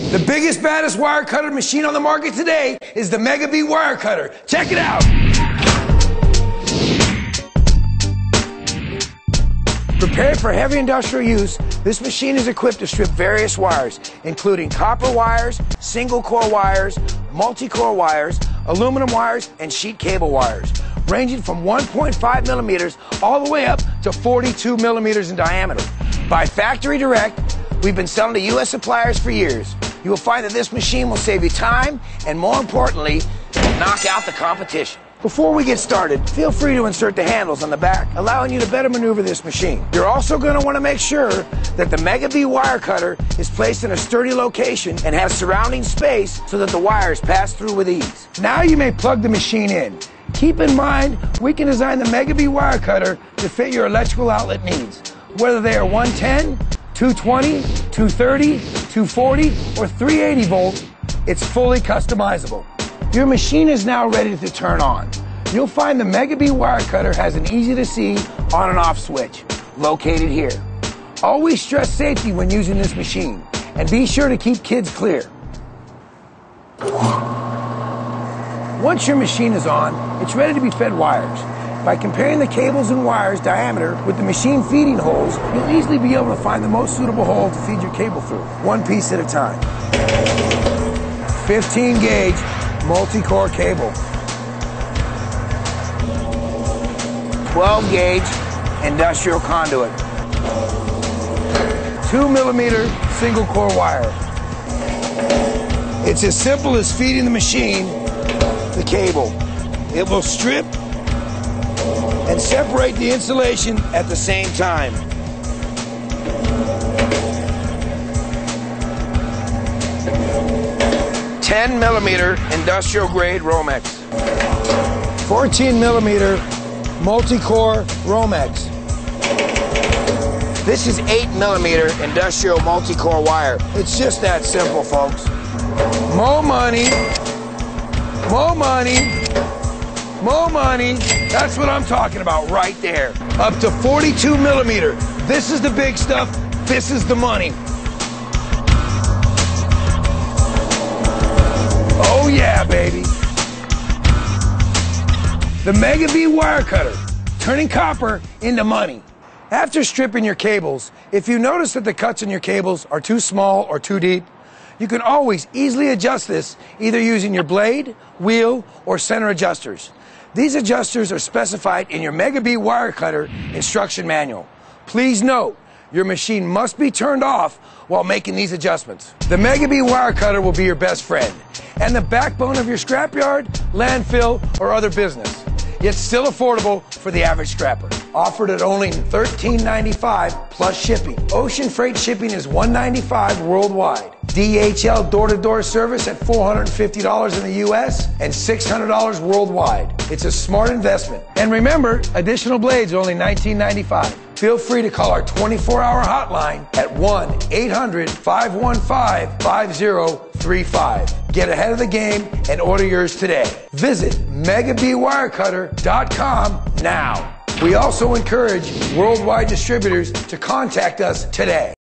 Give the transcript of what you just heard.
The biggest, baddest wire cutter machine on the market today is the Megabee Wire Cutter. Check it out. Prepared for heavy industrial use, this machine is equipped to strip various wires, including copper wires, single core wires, multi-core wires, aluminum wires, and sheet cable wires, ranging from 1.5 millimeters all the way up to 42 millimeters in diameter. By factory direct, we've been selling to U.S. suppliers for years. You will find that this machine will save you time and, more importantly, will knock out the competition. Before we get started, feel free to insert the handles on the back, allowing you to better maneuver this machine. You're also going to want to make sure that the Megabee Wire Cutter is placed in a sturdy location and has surrounding space so that the wires pass through with ease. Now you may plug the machine in. Keep in mind, we can design the Megabee Wire Cutter to fit your electrical outlet needs, whether they are 110, 220, 230, 240, or 380 volt. It's fully customizable. Your machine is now ready to turn on. You'll find the Megabee Wire Cutter has an easy-to-see on and off switch located here. Always stress safety when using this machine, and be sure to keep kids clear. Once your machine is on, it's ready to be fed wires. By comparing the cables and wires diameter with the machine feeding holes, you'll easily be able to find the most suitable hole to feed your cable through, one piece at a time. 15 gauge multi-core cable, 12 gauge industrial conduit, 2 millimeter single core wire. It's as simple as feeding the machine the cable. It will strip and separate the insulation at the same time. $10 millimeter industrial grade Romex, 14 millimeter multi-core Romex. This is 8 millimeter industrial multi-core wire. It's just that simple, folks. More money, more money, more money. That's what I'm talking about right there. Up to 42 millimeter. This is the big stuff. This is the money. Oh yeah, baby. The Megabee Wire Cutter, turning copper into money. After stripping your cables, if you notice that the cuts in your cables are too small or too deep, you can always easily adjust this either using your blade, wheel, or center adjusters. These adjusters are specified in your Megabee Wire Cutter instruction manual. Please note, your machine must be turned off while making these adjustments. The Megabee Wire Cutter will be your best friend and the backbone of your scrapyard, landfill, or other business, yet still affordable for the average scrapper. Offered at only $13.95 plus shipping. Ocean freight shipping is $195 worldwide. DHL door-to-door service at $450 in the U.S. and $600 worldwide. It's a smart investment. And remember, additional blades are only $19.95. Feel free to call our 24-hour hotline at 1-800-515-5035. Get ahead of the game and order yours today. Visit MegabeeWireCutter.com now. We also encourage worldwide distributors to contact us today.